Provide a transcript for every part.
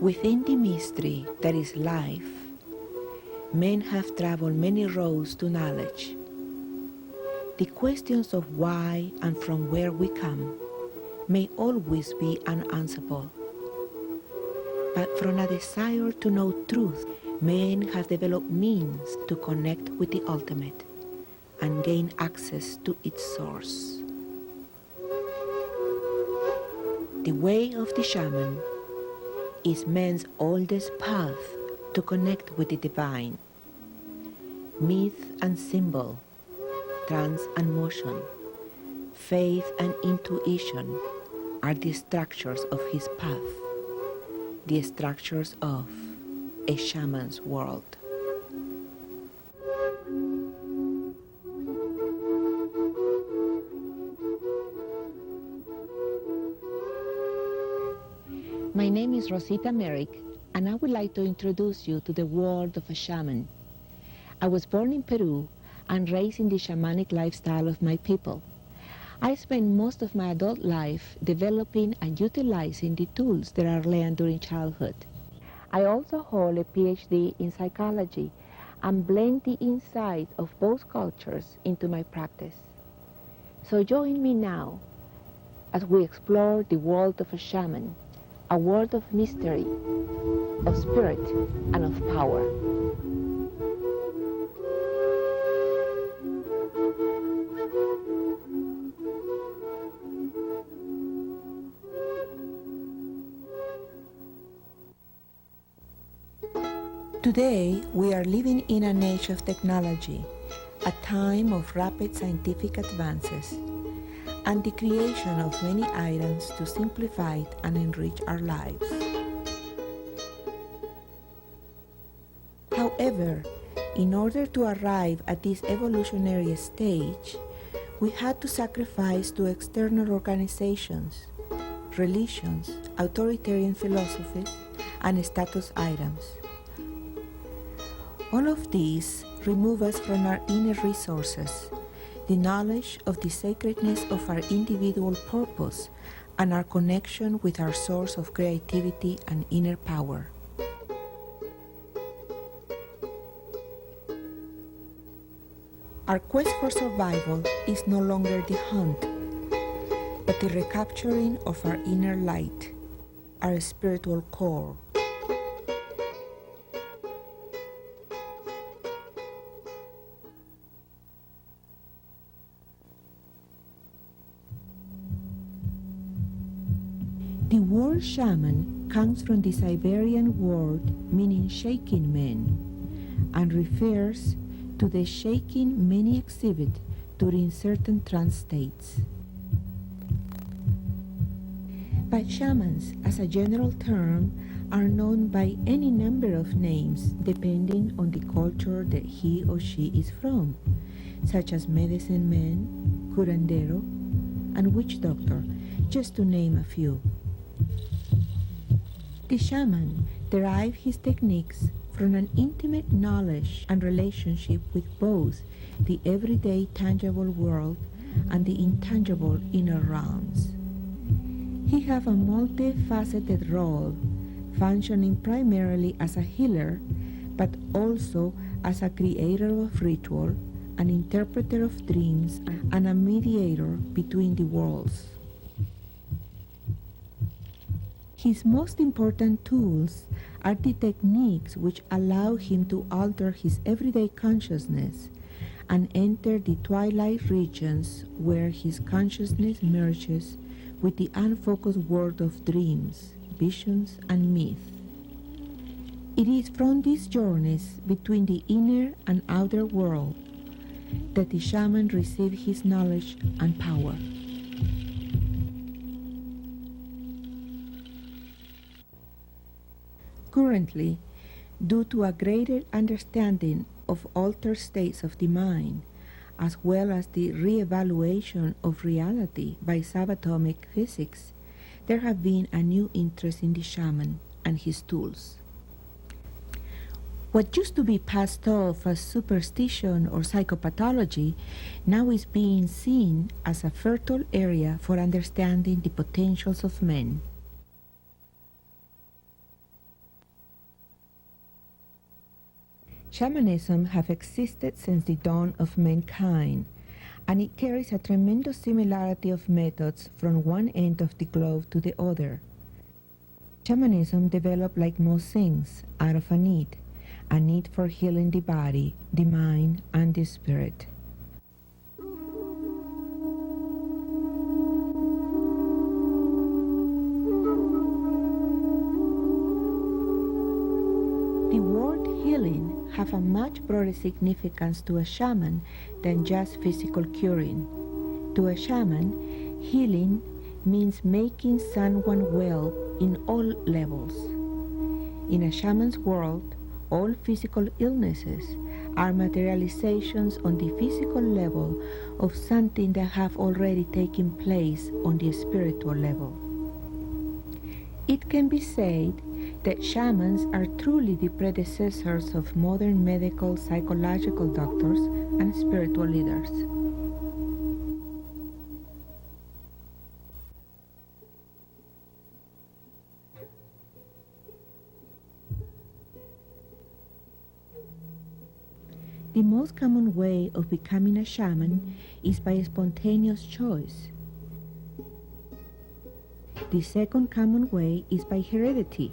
Within the mystery that is life, men have traveled many roads to knowledge. The questions of why and from where we come may always be unanswerable. But from a desire to know truth, men have developed means to connect with the ultimate and gain access to its source. The way of the shaman is man's oldest path to connect with the divine. Myth and symbol, trance and motion, faith and intuition are the structures of his path, the structures of a shaman's world. My name is Rosita Merrick, and I would like to introduce you to the world of a shaman. I was born in Peru and raised in the shamanic lifestyle of my people. I spent most of my adult life developing and utilizing the tools that are learned during childhood. I also hold a PhD in psychology and blend the insight of both cultures into my practice. So join me now as we explore the world of a shaman, a world of mystery, of spirit, and of power. Today, we are living in an age of technology, a time of rapid scientific advances, and the creation of many items to simplify and enrich our lives. However, in order to arrive at this evolutionary stage, we had to sacrifice to external organizations, religions, authoritarian philosophies, and status items. All of these remove us from our inner resources, the knowledge of the sacredness of our individual purpose, and our connection with our source of creativity and inner power. Our quest for survival is no longer the hunt, but the recapturing of our inner light, our spiritual core. The word shaman comes from the Siberian word meaning shaking men and refers to the shaking many exhibit during certain trance states. But shamans, as a general term, are known by any number of names depending on the culture that he or she is from, such as medicine man, curandero, and witch doctor, just to name a few. The shaman derived his techniques from an intimate knowledge and relationship with both the everyday tangible world and the intangible inner realms. He had a multifaceted role, functioning primarily as a healer, but also as a creator of ritual, an interpreter of dreams, and a mediator between the worlds. His most important tools are the techniques which allow him to alter his everyday consciousness and enter the twilight regions where his consciousness merges with the unfocused world of dreams, visions, and myth. It is from these journeys between the inner and outer world that the shaman received his knowledge and power. Currently, due to a greater understanding of altered states of the mind, as well as the re-evaluation of reality by subatomic physics, there have been a new interest in the shaman and his tools. What used to be passed off as superstition or psychopathology now is being seen as a fertile area for understanding the potentials of men. Shamanism have existed since the dawn of mankind, and it carries a tremendous similarity of methods from one end of the globe to the other. Shamanism developed like most things out of a need for healing the body, the mind, and the spirit. The word healing have a much broader significance to a shaman than just physical curing. To a shaman, healing means making someone well in all levels. In a shaman's world, all physical illnesses are materializations on the physical level of something that have already taken place on the spiritual level. It can be said that shamans are truly the predecessors of modern medical psychological doctors and spiritual leaders. The most common way of becoming a shaman is by spontaneous choice. The second common way is by heredity.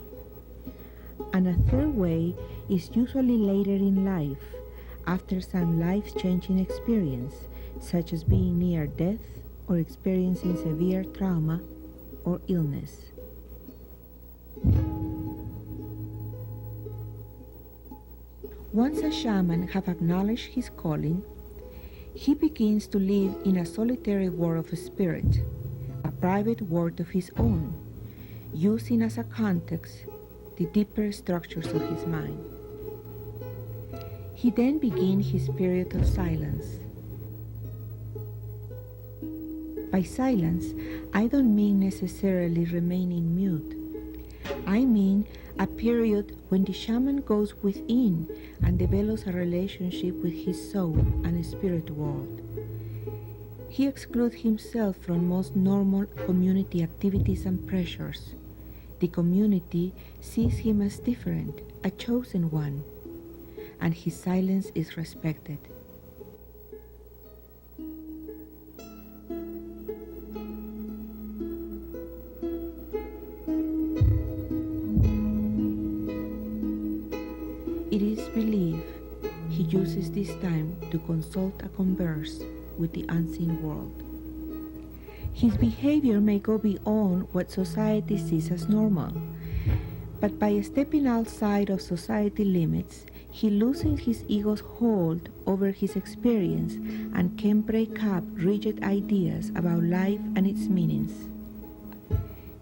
And a third way is usually later in life, after some life-changing experience, such as being near death or experiencing severe trauma or illness. Once a shaman has acknowledged his calling, he begins to live in a solitary world of spirit, a private world of his own, using as a context the deeper structures of his mind. He then begins his period of silence. By silence, I don't mean necessarily remaining mute. I mean a period when the shaman goes within and develops a relationship with his soul and spirit world. He excludes himself from most normal community activities and pressures. The community sees him as different, a chosen one, and his silence is respected. It is believed he uses this time to consult and converse with the unseen world. His behavior may go beyond what society sees as normal, but by stepping outside of society limits, he loosens his ego's hold over his experience and can break up rigid ideas about life and its meanings.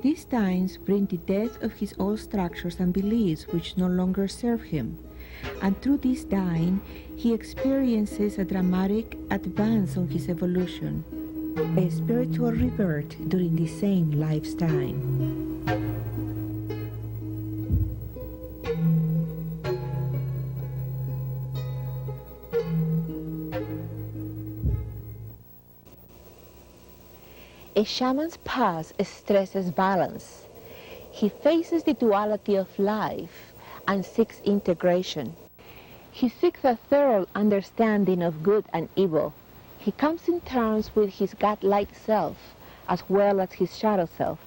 These times bring the death of his old structures and beliefs which no longer serve him, and through this dying, he experiences a dramatic advance on his evolution, a spiritual rebirth during the same lifetime. A shaman's path stresses balance. He faces the duality of life and seeks integration. He seeks a thorough understanding of good and evil. He comes in terms with his God-like self as well as his shadow self,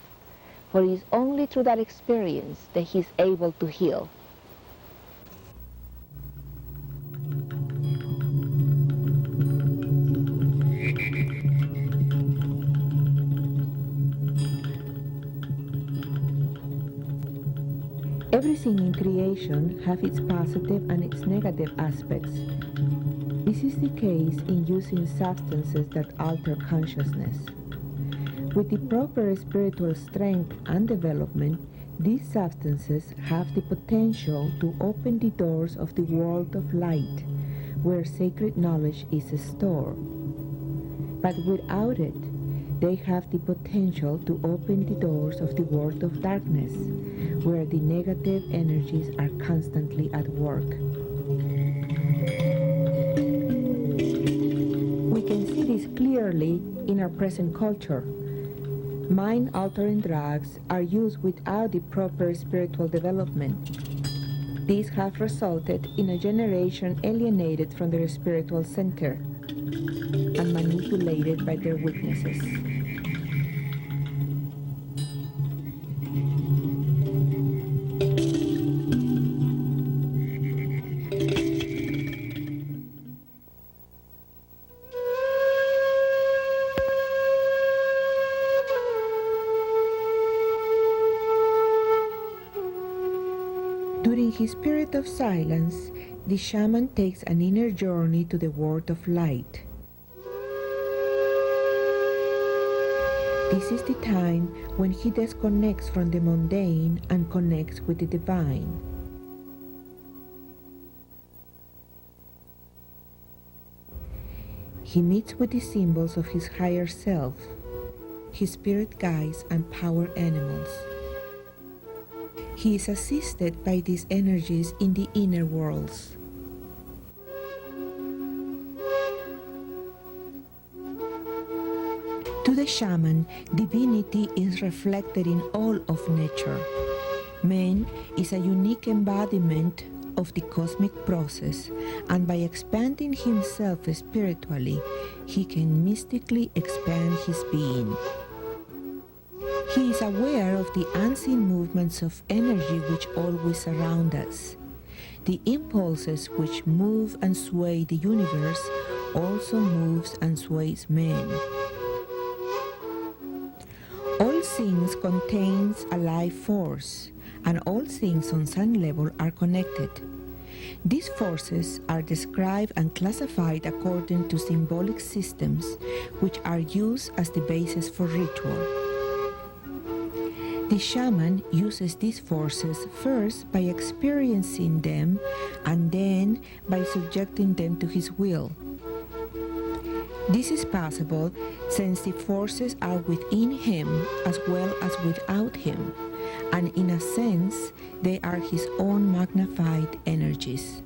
for it is only through that experience that he is able to heal. Everything in creation has its positive and its negative aspects. This is the case in using substances that alter consciousness. With the proper spiritual strength and development, these substances have the potential to open the doors of the world of light, where sacred knowledge is stored. But without it, they have the potential to open the doors of the world of darkness, where the negative energies are constantly at work. We can see this clearly in our present culture. Mind-altering drugs are used without the proper spiritual development. These have resulted in a generation alienated from their spiritual center and manipulated by their weaknesses. During his period of silence, the shaman takes an inner journey to the world of light. This is the time when he disconnects from the mundane and connects with the divine. He meets with the symbols of his higher self, his spirit guides and power animals. He is assisted by these energies in the inner worlds. To the shaman, divinity is reflected in all of nature. Man is a unique embodiment of the cosmic process, and by expanding himself spiritually, he can mystically expand his being. He is aware of the unseen movements of energy which always surround us. The impulses which move and sway the universe also moves and sways man. All things contains a life force, and all things on some level are connected. These forces are described and classified according to symbolic systems which are used as the basis for ritual. The shaman uses these forces first by experiencing them and then by subjecting them to his will. This is possible since the forces are within him as well as without him, and in a sense they are his own magnified energies.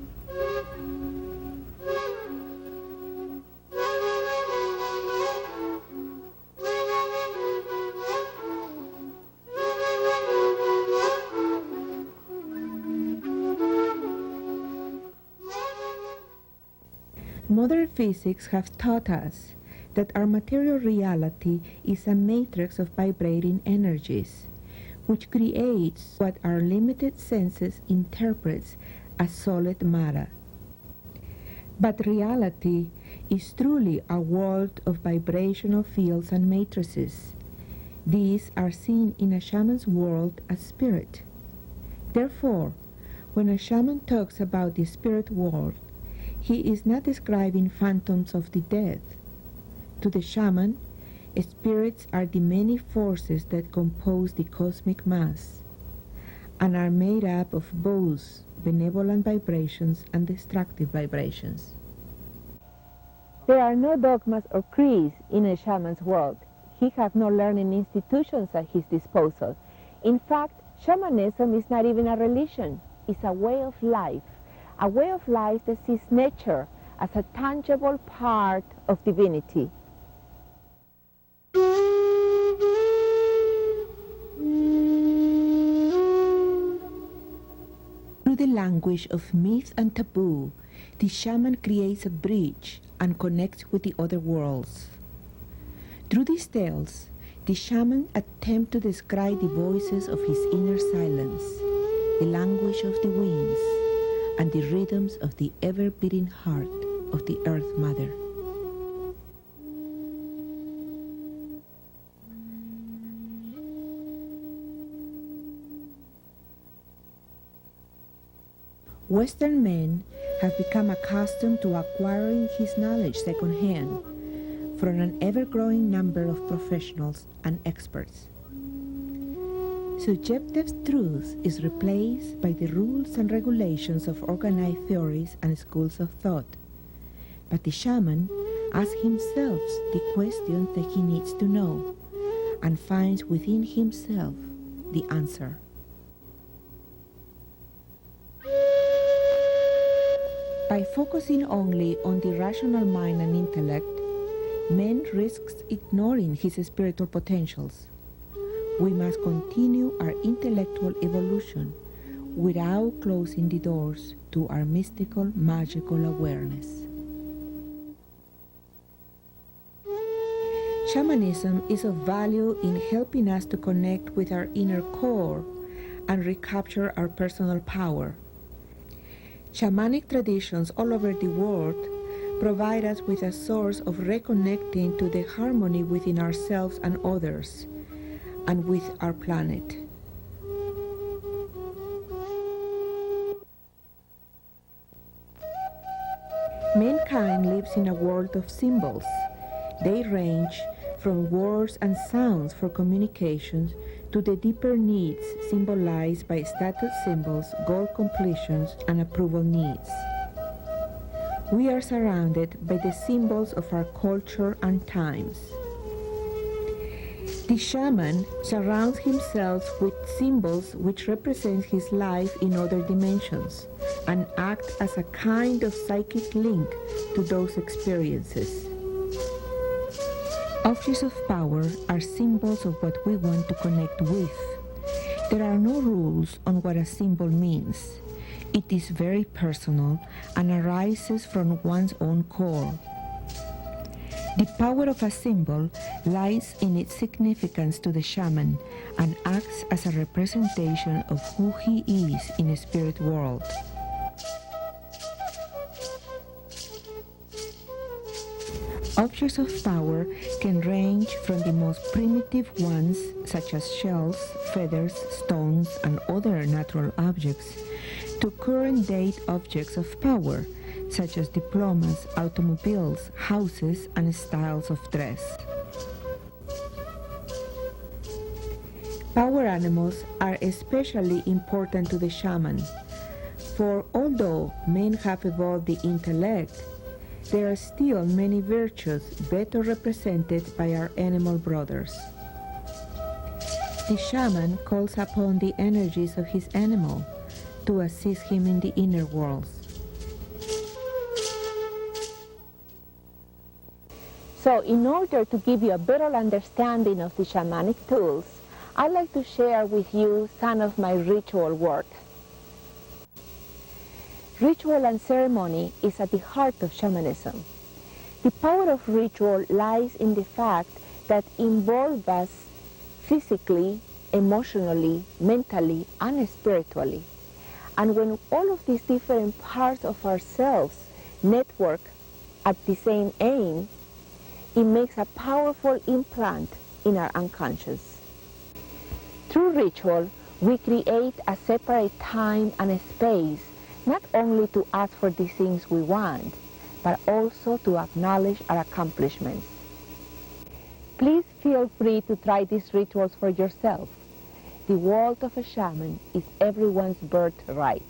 Modern physics have taught us that our material reality is a matrix of vibrating energies, which creates what our limited senses interprets as solid matter. But reality is truly a world of vibrational fields and matrices. These are seen in a shaman's world as spirit. Therefore, when a shaman talks about the spirit world, he is not describing phantoms of the dead. To the shaman, spirits are the many forces that compose the cosmic mass and are made up of both benevolent vibrations and destructive vibrations. There are no dogmas or creeds in a shaman's world. He has no learning institutions at his disposal. In fact, shamanism is not even a religion. It's a way of life. A way of life that sees nature as a tangible part of divinity. Through the language of myth and taboo, the shaman creates a bridge and connects with the other worlds. Through these tales, the shaman attempts to describe the voices of his inner silence, the language of the winds, and the rhythms of the ever-beating heart of the Earth Mother. Western men have become accustomed to acquiring his knowledge secondhand from an ever-growing number of professionals and experts. Subjective truth is replaced by the rules and regulations of organized theories and schools of thought. But the shaman asks himself the questions that he needs to know and finds within himself the answer. By focusing only on the rational mind and intellect, man risks ignoring his spiritual potentials. We must continue our intellectual evolution without closing the doors to our mystical, magical awareness. Shamanism is of value in helping us to connect with our inner core and recapture our personal power. Shamanic traditions all over the world provide us with a source of reconnecting to the harmony within ourselves and others, and with our planet. Mankind lives in a world of symbols. They range from words and sounds for communications to the deeper needs symbolized by status symbols, goal completions, and approval needs. We are surrounded by the symbols of our culture and times. The shaman surrounds himself with symbols which represent his life in other dimensions and act as a kind of psychic link to those experiences. Objects of power are symbols of what we want to connect with. There are no rules on what a symbol means. It is very personal and arises from one's own core. The power of a symbol lies in its significance to the shaman and acts as a representation of who he is in the spirit world. Objects of power can range from the most primitive ones, such as shells, feathers, stones, and other natural objects, to current-date objects of power, such as diplomas, automobiles, houses, and styles of dress. Power animals are especially important to the shaman, for although men have evolved the intellect, there are still many virtues better represented by our animal brothers. The shaman calls upon the energies of his animal to assist him in the inner worlds. So in order to give you a better understanding of the shamanic tools, I'd like to share with you some of my ritual work. Ritual and ceremony is at the heart of shamanism. The power of ritual lies in the fact that it involves us physically, emotionally, mentally, and spiritually. And when all of these different parts of ourselves network at the same aim, it makes a powerful implant in our unconscious. Through ritual, we create a separate time and a space, not only to ask for the things we want, but also to acknowledge our accomplishments. Please feel free to try these rituals for yourself. The world of a shaman is everyone's birthright.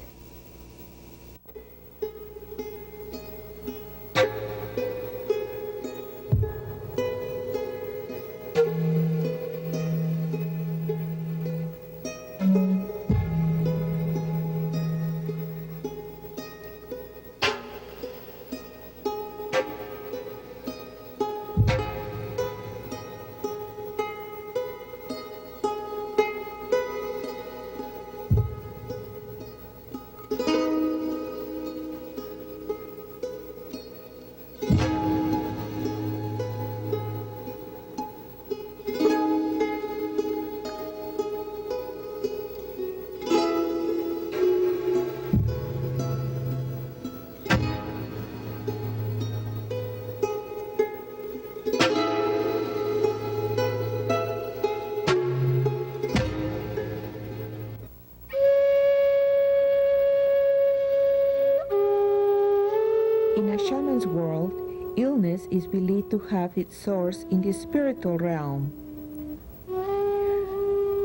In a shaman's world, illness is believed to have its source in the spiritual realm.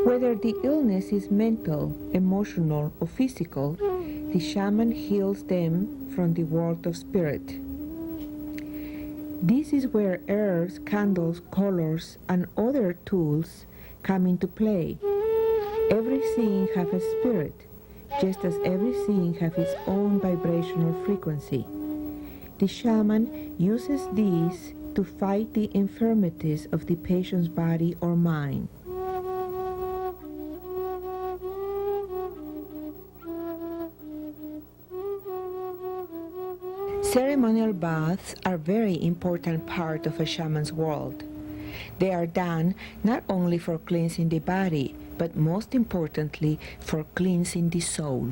Whether the illness is mental, emotional, or physical, the shaman heals them from the world of spirit. This is where herbs, candles, colors, and other tools come into play. Every seeing has a spirit, just as every seeing has its own vibrational frequency. The shaman uses these to fight the infirmities of the patient's body or mind. Ceremonial baths are a very important part of a shaman's world. They are done not only for cleansing the body, but most importantly for cleansing the soul.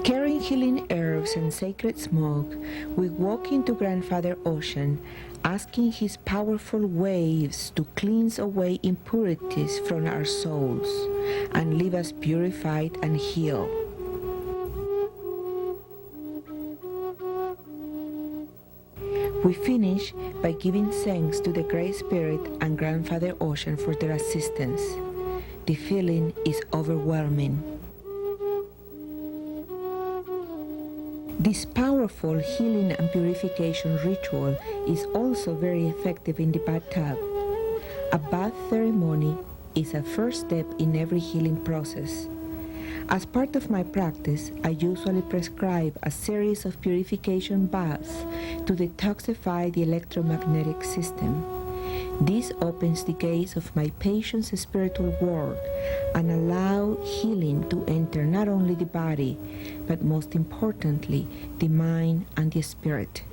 Carrying healing herbs and sacred smoke, we walk into Grandfather Ocean, asking his powerful waves to cleanse away impurities from our souls and leave us purified and healed. We finish by giving thanks to the Great Spirit and Grandfather Ocean for their assistance. The feeling is overwhelming. This powerful healing and purification ritual is also very effective in the bathtub. A bath ceremony is a first step in every healing process. As part of my practice, I usually prescribe a series of purification baths to detoxify the electromagnetic system. This opens the gates of my patient's spiritual world and allow healing to enter not only the body, but most importantly, the mind and the spirit.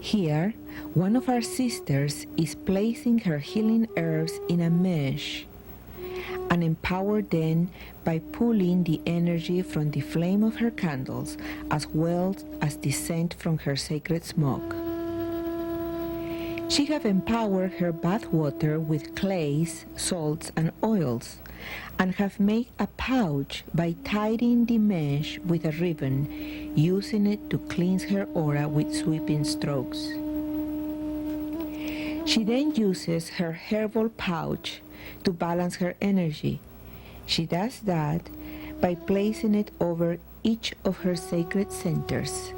Here, one of our sisters is placing her healing herbs in a mesh and empower them by pulling the energy from the flame of her candles as well as the scent from her sacred smoke. She have empowered her bath water with clays, salts, and oils, and have made a pouch by tying the mesh with a ribbon, using it to cleanse her aura with sweeping strokes. She then uses her herbal pouch to balance her energy. She does that by placing it over each of her sacred centers.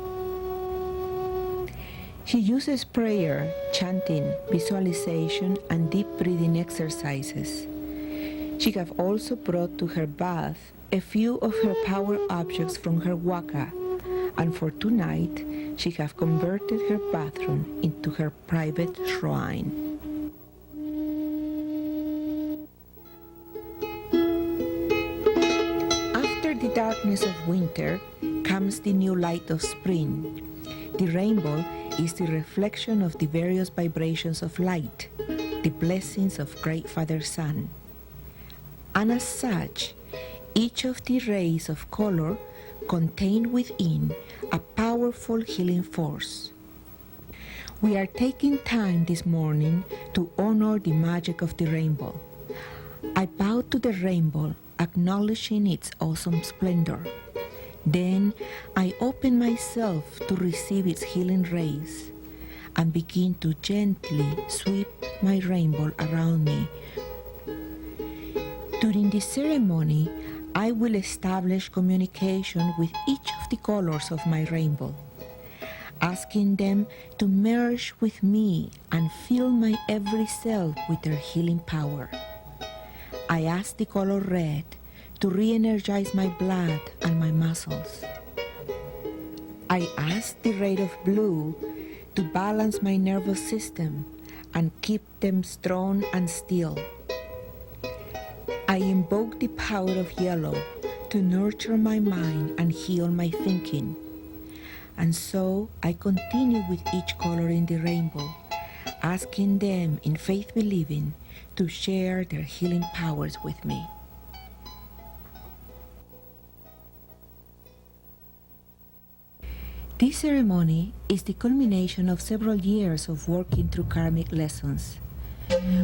She uses prayer, chanting, visualization, and deep breathing exercises. She have also brought to her bath a few of her power objects from her waka, and for tonight she have converted her bathroom into her private shrine. After the darkness of winter comes the new light of spring. The rainbow is the reflection of the various vibrations of light, the blessings of Great Father Sun. And as such, each of the rays of color contain within a powerful healing force. We are taking time this morning to honor the magic of the rainbow. I bow to the rainbow, acknowledging its awesome splendor. Then I open myself to receive its healing rays and begin to gently sweep my rainbow around me. During the ceremony, I will establish communication with each of the colors of my rainbow, asking them to merge with me and fill my every cell with their healing power. I ask the color red to re-energize my blood and my muscles. I ask the ray of blue to balance my nervous system and keep them strong and still. I invoke the power of yellow to nurture my mind and heal my thinking. And so I continue with each color in the rainbow, asking them in faith believing to share their healing powers with me. This ceremony is the culmination of several years of working through karmic lessons.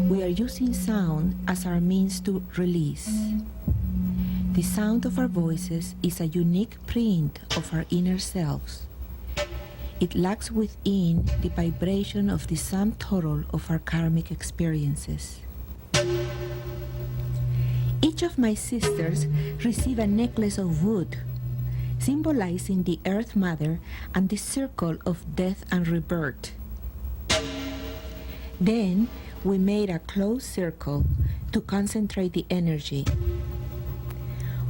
We are using sound as our means to release. The sound of our voices is a unique print of our inner selves. It lacks within the vibration of the sum total of our karmic experiences. Each of my sisters receive a necklace of wood, symbolizing the Earth Mother and the circle of death and rebirth. Then we made a closed circle to concentrate the energy.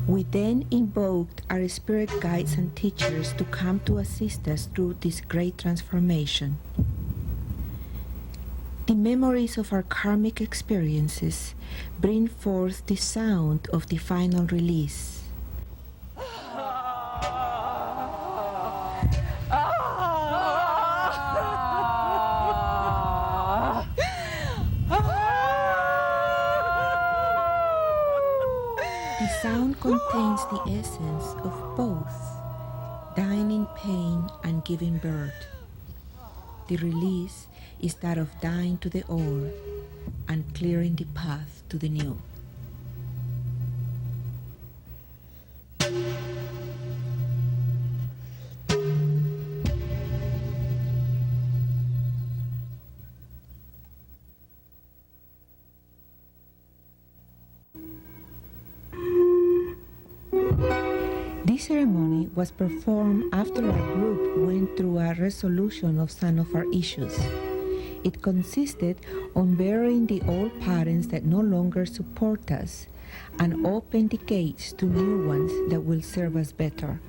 We then invoked our spirit guides and teachers to come to assist us through this great transformation. The memories of our karmic experiences bring forth the sound of the final release. The sound contains the essence of both dying in pain and giving birth. The release is that of dying to the old and clearing the path to the new. This ceremony was performed after our group went through a resolution of some of our issues. It consisted on burying the old patterns that no longer support us and open the gates to new ones that will serve us better.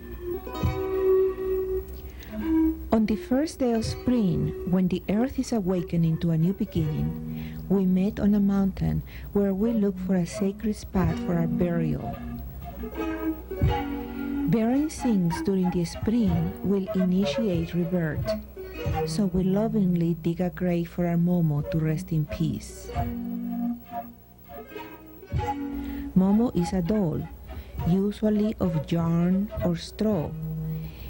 On the first day of spring, when the earth is awakening to a new beginning, we met on a mountain where we looked for a sacred spot for our burial. Burying things during the spring will initiate rebirth, so we lovingly dig a grave for our Momo to rest in peace. Momo is a doll, usually of yarn or straw.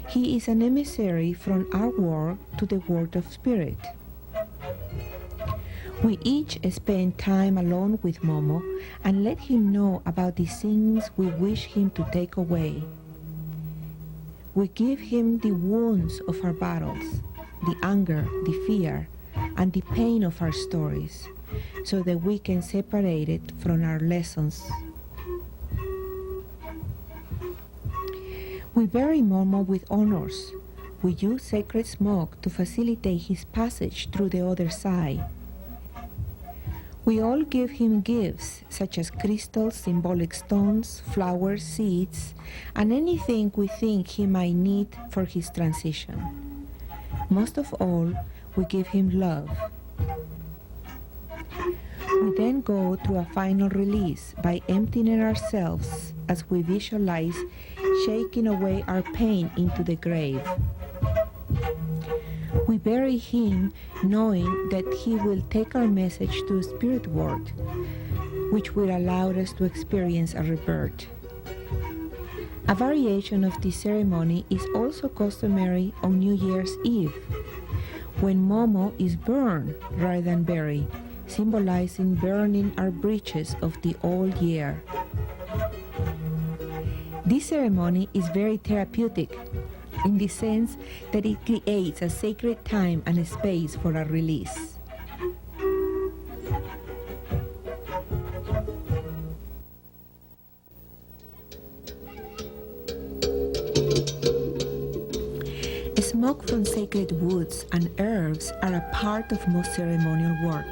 He is an emissary from our world to the world of spirit. We each spend time alone with Momo and let him know about the things we wish him to take away. We give him the wounds of our battles, the anger, the fear, and the pain of our stories, so that we can separate it from our lessons. We bury Momo with honors. We use sacred smoke to facilitate his passage through the other side. We all give him gifts such as crystals, symbolic stones, flowers, seeds, and anything we think he might need for his transition. Most of all, we give him love. We then go to a final release by emptying ourselves as we visualize shaking away our pain into the grave. We bury him knowing that he will take our message to the spirit world, which will allow us to experience a rebirth. A variation of this ceremony is also customary on New Year's Eve, when Momo is burned rather than buried, symbolizing burning our bridges of the old year. This ceremony is very therapeutic in the sense that it creates a sacred time and a space for a release. Smoke from sacred woods and herbs are a part of most ceremonial work.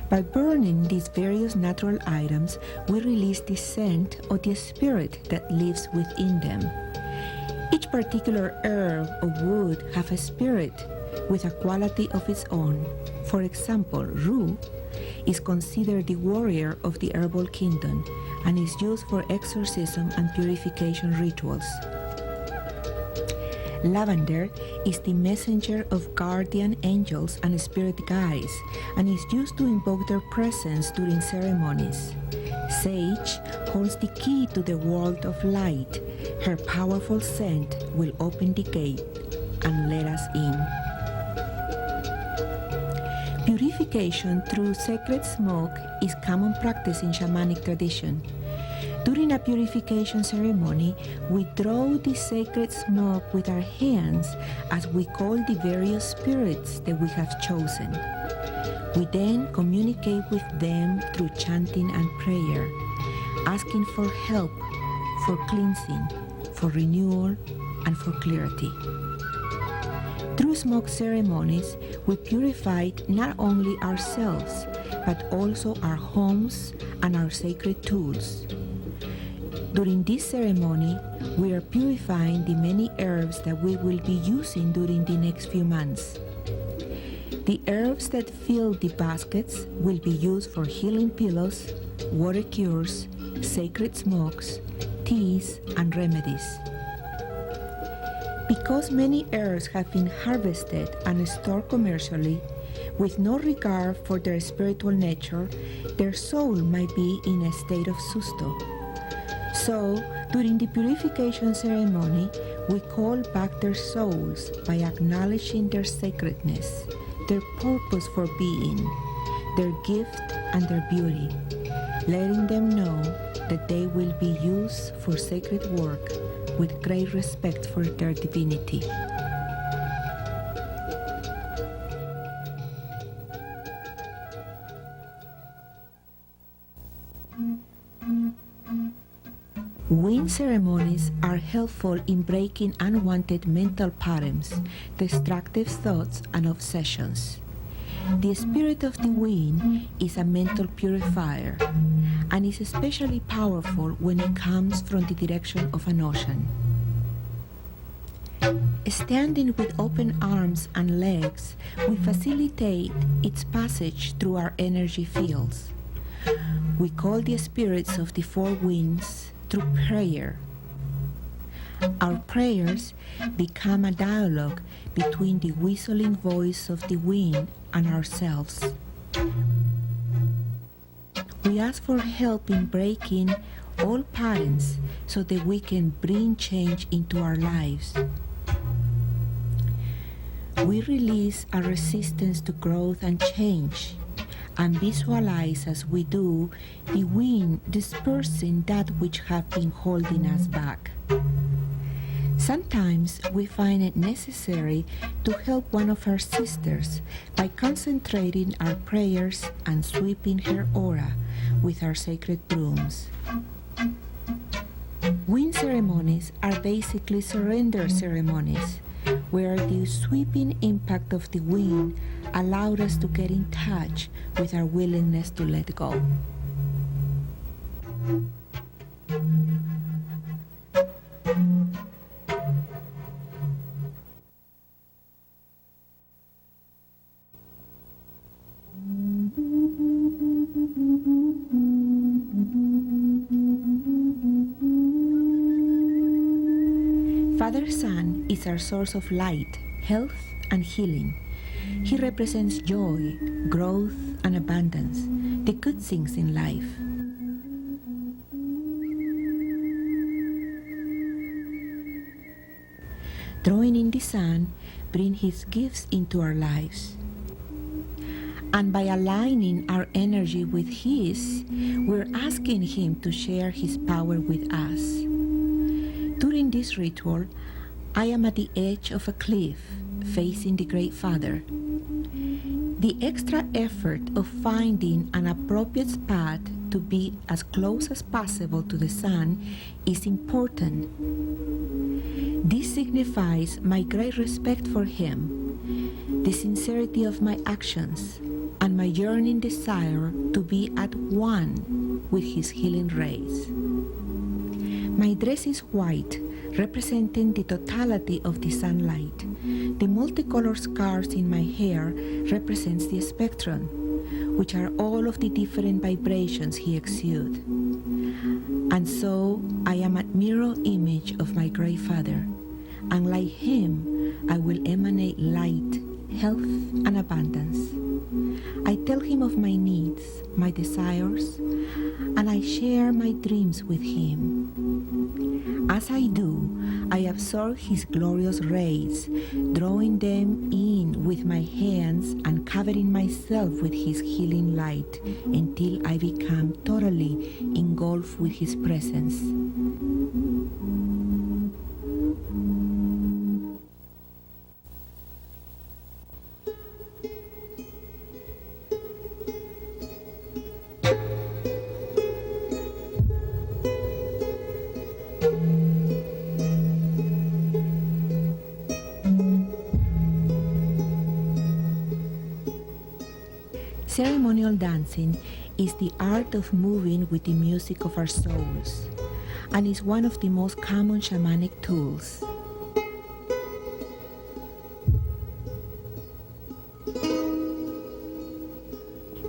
By burning these various natural items, we release the scent or the spirit that lives within them. Each particular herb or wood has a spirit with a quality of its own. For example, rue is considered the warrior of the herbal kingdom and is used for exorcism and purification rituals. Lavender is the messenger of guardian angels and spirit guides and is used to invoke their presence during ceremonies. Sage holds the key to the world of light. Her powerful scent will open the gate and let us in. Purification through sacred smoke is common practice in shamanic tradition. During a purification ceremony, we draw the sacred smoke with our hands as we call the various spirits that we have chosen. We then communicate with them through chanting and prayer, asking for help, for cleansing, for renewal, and for clarity. Through smoke ceremonies, we purify not only ourselves, but also our homes and our sacred tools. During this ceremony, we are purifying the many herbs that we will be using during the next few months. The herbs that fill the baskets will be used for healing pillows, water cures, sacred smokes, teas, and remedies. Because many herbs have been harvested and stored commercially, With no regard for their spiritual nature, their soul might be in a state of susto. So, during the purification ceremony, we call back their souls by acknowledging their sacredness, their purpose for being, their gift and their beauty, letting them know that they will be used for sacred work with great respect for their divinity. Wind ceremonies are helpful in breaking unwanted mental patterns, destructive thoughts, and obsessions. The spirit of the wind is a mental purifier and is especially powerful when it comes from the direction of an ocean. Standing with open arms and legs, we facilitate its passage through our energy fields. We call the spirits of the four winds through prayer. Our prayers become a dialogue between the whistling voice of the wind and ourselves. We ask for help in breaking all patterns so that we can bring change into our lives. We release our resistance to growth and change, and visualize as we do the wind dispersing that which have been holding us back. Sometimes we find it necessary to help one of our sisters by concentrating our prayers and sweeping her aura with our sacred brooms. Wind ceremonies are basically surrender ceremonies, where the sweeping impact of the wind allowed us to get in touch with our willingness to let go. Father Sun is our source of light, health, and healing. He represents joy, growth, and abundance, the good things in life. Drawing in the sun, bring his gifts into our lives. And by aligning our energy with his, we're asking him to share his power with us. During this ritual, I am at the edge of a cliff, facing the Great Father. The extra effort of finding an appropriate spot to be as close as possible to the sun is important. This signifies my great respect for him, the sincerity of my actions, and my yearning desire to be at one with his healing rays. My dress is white, representing the totality of the sunlight. The multicolored scars in my hair represents the spectrum, which are all of the different vibrations he exudes. And so I am a mirror image of my Great Father, and like him, I will emanate light, health, and abundance. I tell him of my needs, my desires, and I share my dreams with him. As I do, I absorb his glorious rays, drawing them in with my hands and covering myself with his healing light until I become totally engulfed with his presence. Ceremonial dancing is the art of moving with the music of our souls, and is one of the most common shamanic tools.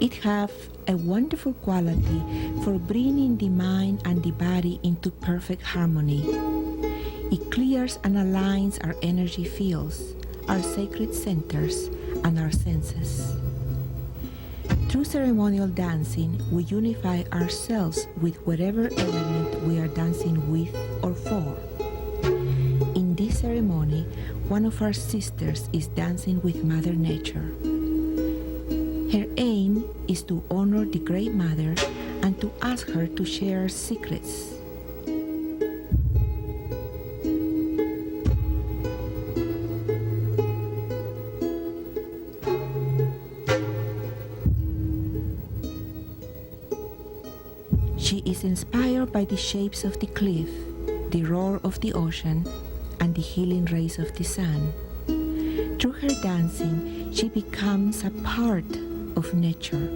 It has a wonderful quality for bringing the mind and the body into perfect harmony. It clears and aligns our energy fields, our sacred centers, and our senses. Through ceremonial dancing, we unify ourselves with whatever element we are dancing with or for. In this ceremony, one of our sisters is dancing with Mother Nature. Her aim is to honor the Great Mother and to ask her to share secrets. She is inspired by the shapes of the cliff, the roar of the ocean, and the healing rays of the sun. Through her dancing, she becomes a part of nature,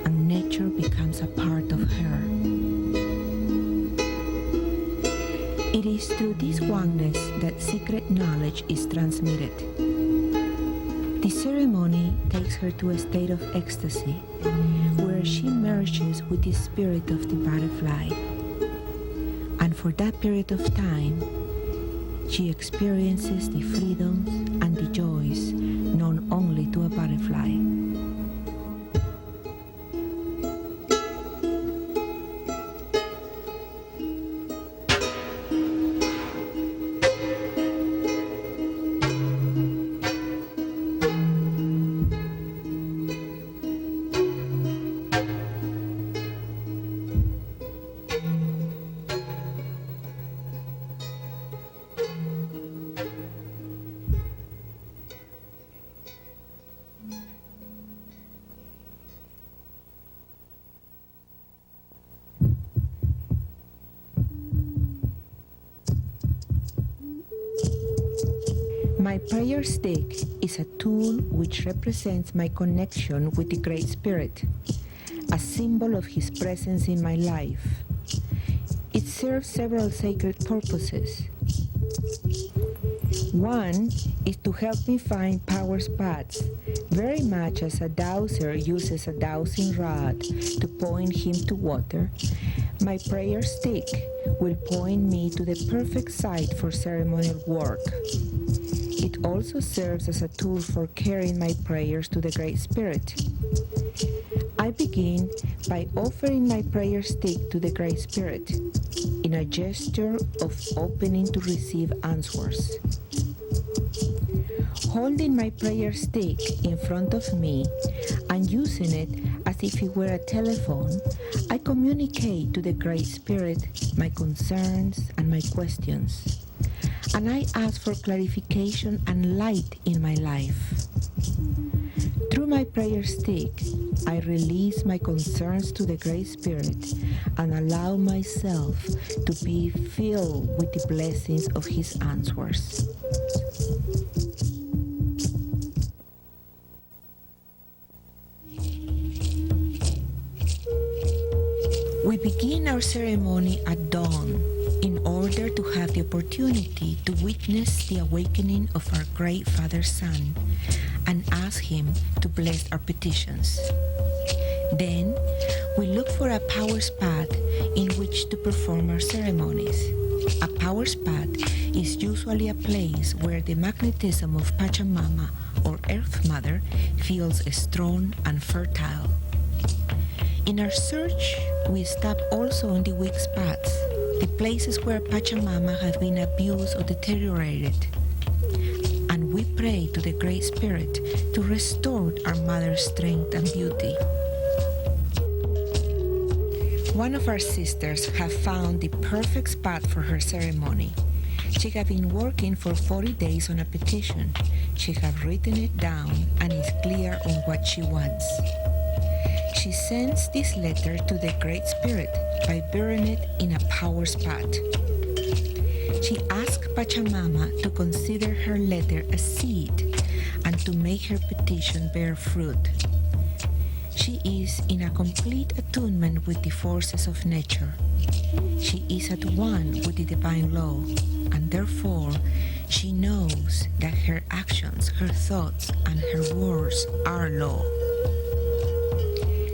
and nature becomes a part of her. It is through this oneness that secret knowledge is transmitted. The ceremony takes her to a state of ecstasy, where she merges with the spirit of the butterfly. And for that period of time, she experiences the freedoms and the joys known only to a butterfly. My prayer stick is a tool which represents my connection with the Great Spirit, a symbol of His presence in my life. It serves several sacred purposes. One is to help me find power spots, very much as a dowser uses a dowsing rod to point him to water. My prayer stick will point me to the perfect site for ceremonial work. It also serves as a tool for carrying my prayers to the Great Spirit. I begin by offering my prayer stick to the Great Spirit in a gesture of opening to receive answers. Holding my prayer stick in front of me and using it as if it were a telephone, I communicate to the Great Spirit my concerns and my questions. And I ask for clarification and light in my life. Through my prayer stick, I release my concerns to the Great Spirit and allow myself to be filled with the blessings of His answers. We begin our ceremony at dawn in order to have the opportunity to witness the awakening of our Great Father Sun and ask Him to bless our petitions. Then, we look for a power spot in which to perform our ceremonies. A power spot is usually a place where the magnetism of Pachamama or Earth Mother feels strong and fertile. In our search, we stop also on the weak spots, the places where Pachamama have been abused or deteriorated. And we pray to the Great Spirit to restore our Mother's strength and beauty. One of our sisters have found the perfect spot for her ceremony. She have been working for 40 days on a petition. She have written it down and is clear on what she wants. She sends this letter to the Great Spirit by burying it in a power spot. She asks Pachamama to consider her letter a seed and to make her petition bear fruit. She is in a complete attunement with the forces of nature. She is at one with the divine law, and therefore she knows that her actions, her thoughts, and her words are law.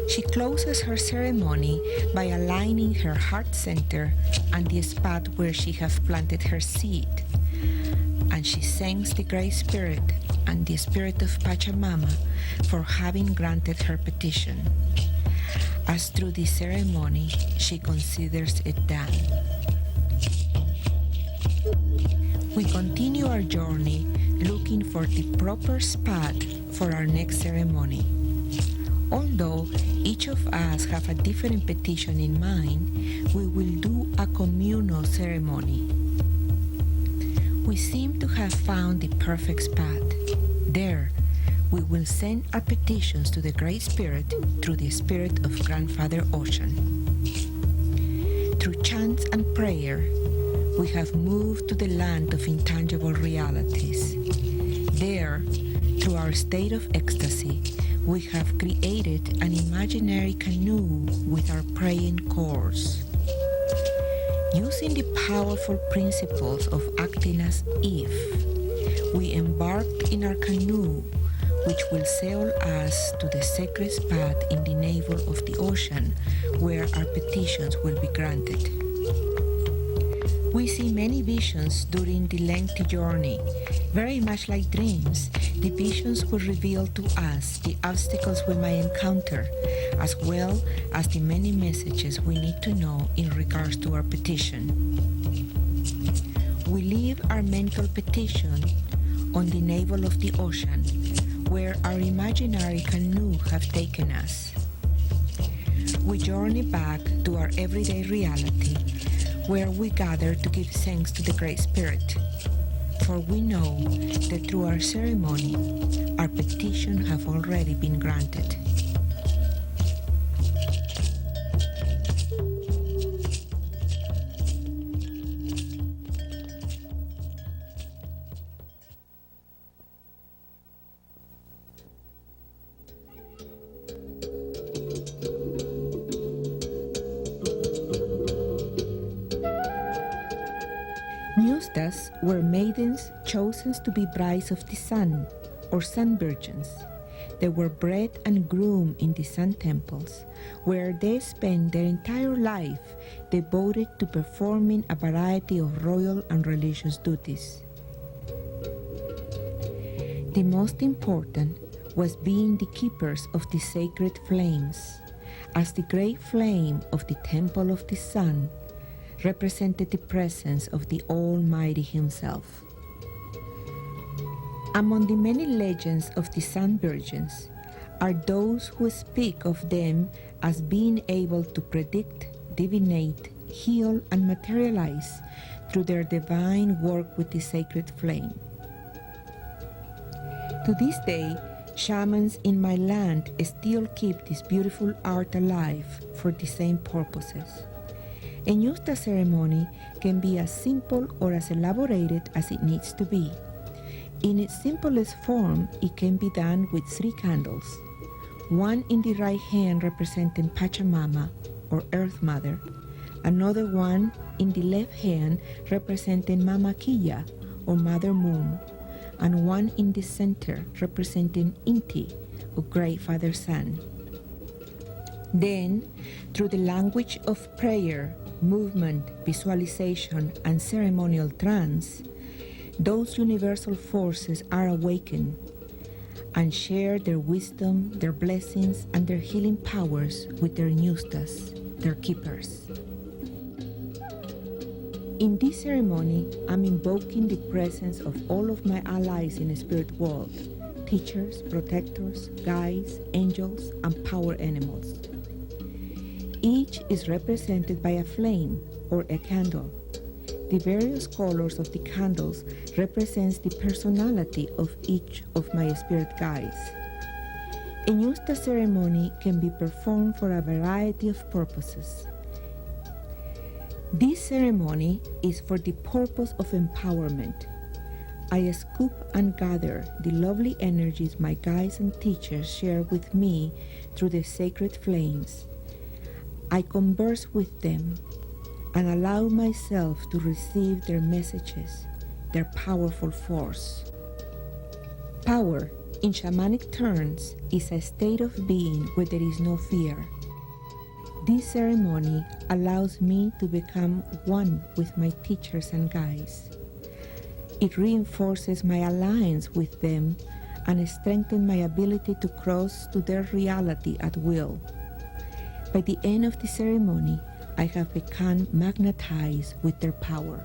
She closes her ceremony by aligning her heart center and the spot where she has planted her seed. And she thanks the Great Spirit and the spirit of Pachamama for having granted her petition, as through this ceremony she considers it done. We continue our journey looking for the proper spot for our next ceremony. Although each of us have a different petition in mind, we will do a communal ceremony. We seem to have found the perfect spot. There, we will send our petitions to the Great Spirit through the spirit of Grandfather Ocean. Through chants and prayer, we have moved to the land of intangible realities. There, through our state of ecstasy, we have created an imaginary canoe with our praying chords. Using the powerful principles of acting as if, we embarked in our canoe, which will sail us to the sacred spot in the navel of the ocean where our petitions will be granted. We see many visions during the lengthy journey. Very much like dreams, the visions will reveal to us the obstacles we may encounter, as well as the many messages we need to know in regards to our petition. We leave our mental petition on the navel of the ocean, where our imaginary canoe have taken us. We journey back to our everyday reality, where we gather to give thanks to the Great Spirit. For we know that through our ceremony, our petition have already been granted. Newstas were maidens chosen to be brides of the sun, or sun virgins. They were bred and groomed in the sun temples, where they spent their entire life devoted to performing a variety of royal and religious duties. The most important was being the keepers of the sacred flames, as the great flame of the temple of the sun represented the presence of the Almighty Himself. Among the many legends of the Sun Virgins are those who speak of them as being able to predict, divinate, heal, and materialize through their divine work with the sacred flame. To this day, shamans in my land still keep this beautiful art alive for the same purposes. A Newsta ceremony can be as simple or as elaborated as it needs to be. In its simplest form, it can be done with 3 candles, one in the right hand representing Pachamama, or Earth Mother, another one in the left hand representing Mama Quilla, or Mother Moon, and one in the center representing Inti, or Great Father Sun. Then, through the language of prayer, movement, visualization, and ceremonial trance, those universal forces are awakened and share their wisdom, their blessings, and their healing powers with their Newstas, their keepers. In this ceremony, I'm invoking the presence of all of my allies in the spirit world, teachers, protectors, guides, angels, and power animals. Each is represented by a flame or a candle. The various colors of the candles represents the personality of each of my spirit guides. A Newsta ceremony can be performed for a variety of purposes. This ceremony is for the purpose of empowerment. I scoop and gather the lovely energies my guides and teachers share with me through the sacred flames. I converse with them and allow myself to receive their messages, their powerful force. Power, in shamanic terms, is a state of being where there is no fear. This ceremony allows me to become one with my teachers and guides. It reinforces my alliance with them and strengthen my ability to cross to their reality at will. By the end of the ceremony, I have become magnetized with their power.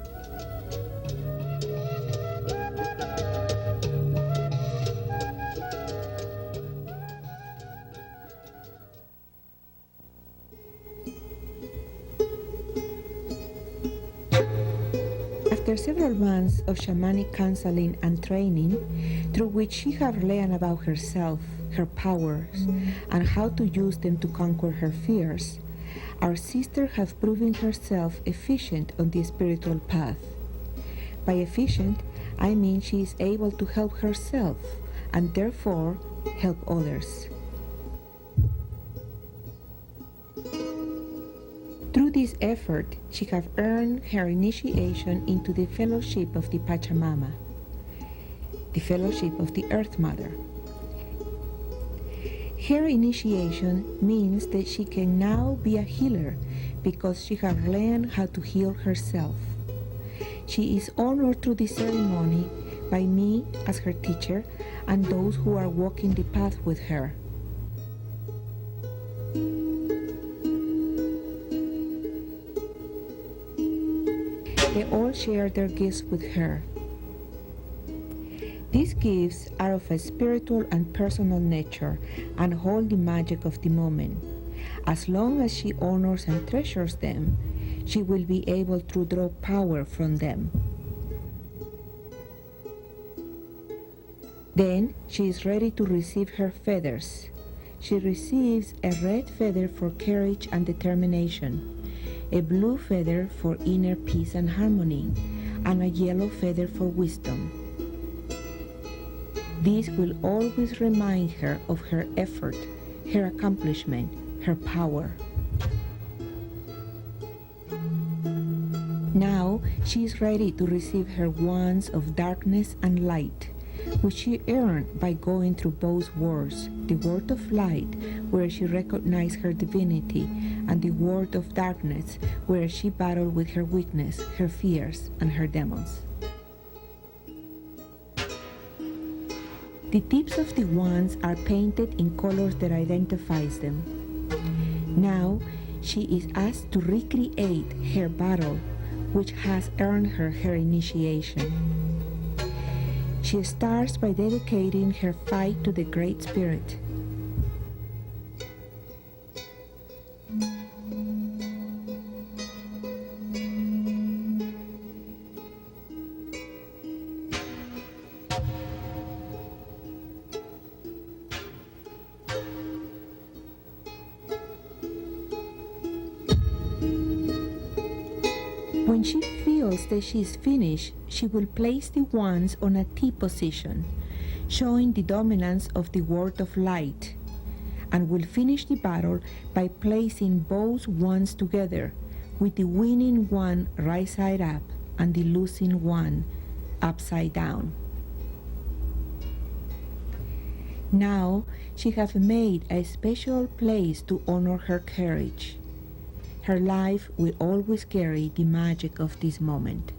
After several months of shamanic counseling and training, through which she has learned about herself, her powers, and how to use them to conquer her fears, our sister has proven herself efficient on the spiritual path. By efficient, I mean she is able to help herself and therefore help others. Through this effort, she has earned her initiation into the fellowship of the Pachamama, the fellowship of the Earth Mother. Her initiation means that she can now be a healer because she has learned how to heal herself. She is honored through the ceremony by me as her teacher and those who are walking the path with her. They all share their gifts with her. These gifts are of a spiritual and personal nature and hold the magic of the moment. As long as she honors and treasures them, she will be able to draw power from them. Then she is ready to receive her feathers. She receives a red feather for courage and determination, a blue feather for inner peace and harmony, and a yellow feather for wisdom. This will always remind her of her effort, her accomplishment, her power. Now she is ready to receive her wands of darkness and light, which she earned by going through both worlds, the world of light, where she recognized her divinity, and the world of darkness, where she battled with her weakness, her fears, and her demons. The tips of the wands are painted in colors that identifies them. Now she is asked to recreate her battle, which has earned her her initiation. She starts by dedicating her fight to the Great Spirit. When she feels that she is finished, she will place the wands on a T position, showing the dominance of the word of light, and will finish the battle by placing both wands together, with the winning one right side up and the losing one upside down. Now she has made a special place to honor her courage. Her life will always carry the magic of this moment.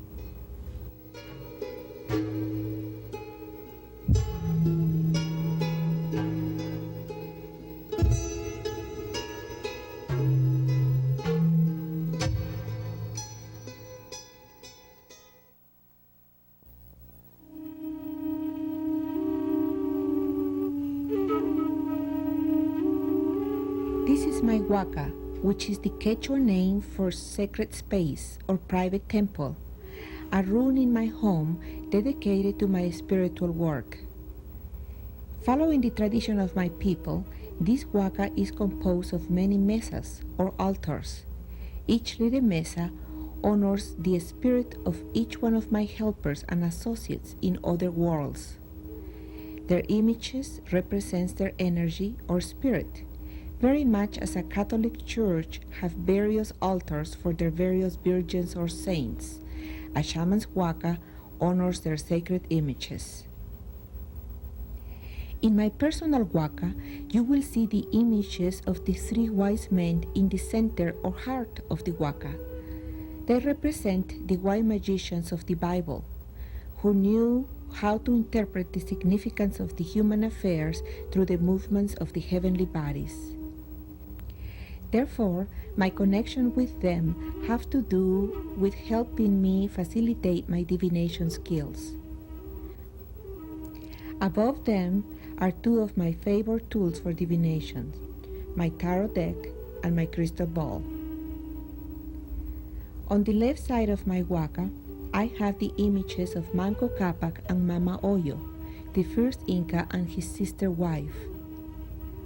This is my waka, which is the Quechua name for sacred space or private temple, a room in my home dedicated to my spiritual work. Following the tradition of my people, this waka is composed of many mesas or altars. Each little mesa honors the spirit of each one of my helpers and associates in other worlds. Their images represent their energy or spirit, very much as a Catholic church have various altars for their various virgins or saints. A shaman's waka honors their sacred images. In my personal waka, you will see the images of the three wise men in the center or heart of the waka. They represent the wise magicians of the Bible, who knew how to interpret the significance of the human affairs through the movements of the heavenly bodies. Therefore, my connection with them have to do with helping me facilitate my divination skills. Above them are two of my favorite tools for divination, my tarot deck and my crystal ball. On the left side of my waka, I have the images of Manco Capac and Mama Oyo, the first Inca and his sister wife,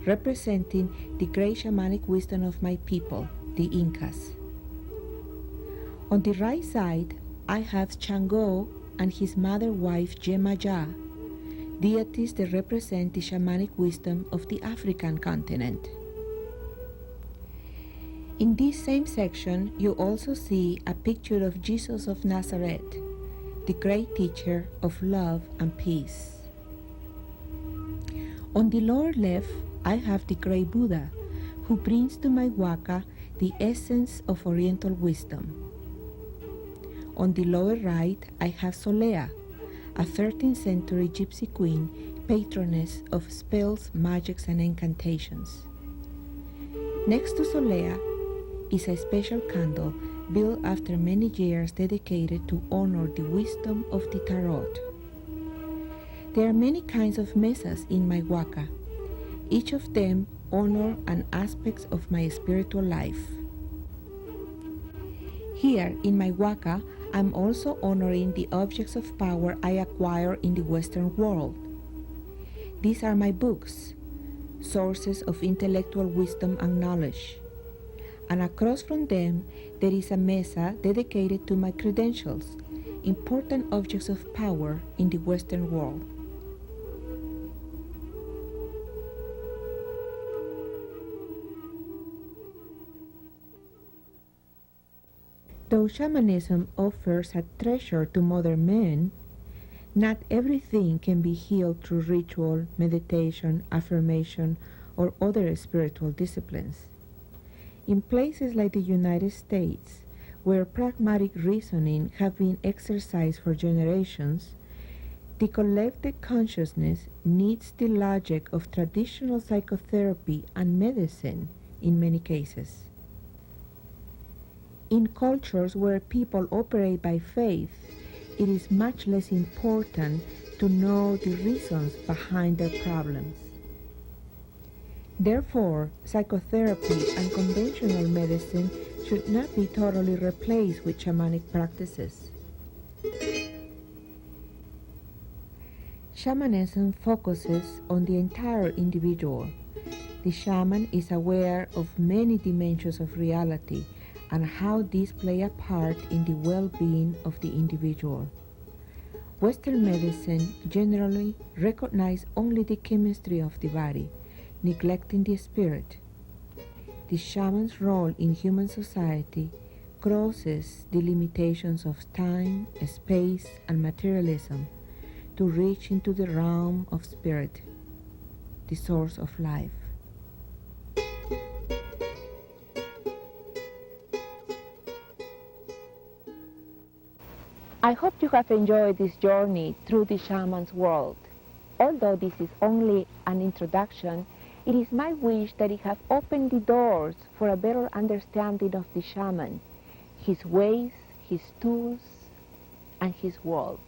representing the great shamanic wisdom of my people, the Incas. On the right side, I have Chango and his mother wife Yemaya, deities that represent the shamanic wisdom of the African continent. In this same section, you also see a picture of Jesus of Nazareth, the great teacher of love and peace. On the lower left, I have the great Buddha, who brings to my waka the essence of Oriental wisdom. On the lower right, I have Solea, a 13th century gypsy queen, patroness of spells, magics, and incantations. Next to Solea is a special candle built after many years dedicated to honor the wisdom of the tarot. There are many kinds of mesas in my waka. Each of them honor an aspect of my spiritual life. Here in my waka, I'm also honoring the objects of power I acquire in the Western world. These are my books, sources of intellectual wisdom and knowledge. And across from them, there is a mesa dedicated to my credentials, important objects of power in the Western world. Though shamanism offers a treasure to modern men, not everything can be healed through ritual, meditation, affirmation, or other spiritual disciplines. In places like the United States, where pragmatic reasoning have been exercised for generations, the collective consciousness needs the logic of traditional psychotherapy and medicine in many cases. In cultures where people operate by faith, it is much less important to know the reasons behind their problems. Therefore, psychotherapy and conventional medicine should not be totally replaced with shamanic practices. Shamanism focuses on the entire individual. The shaman is aware of many dimensions of reality and how these play a part in the well-being of the individual. Western medicine generally recognizes only the chemistry of the body, neglecting the spirit. The shaman's role in human society crosses the limitations of time, space, and materialism to reach into the realm of spirit, the source of life. I hope you have enjoyed this journey through the shaman's world. Although this is only an introduction, it is my wish that it has opened the doors for a better understanding of the shaman, his ways, his tools, and his world.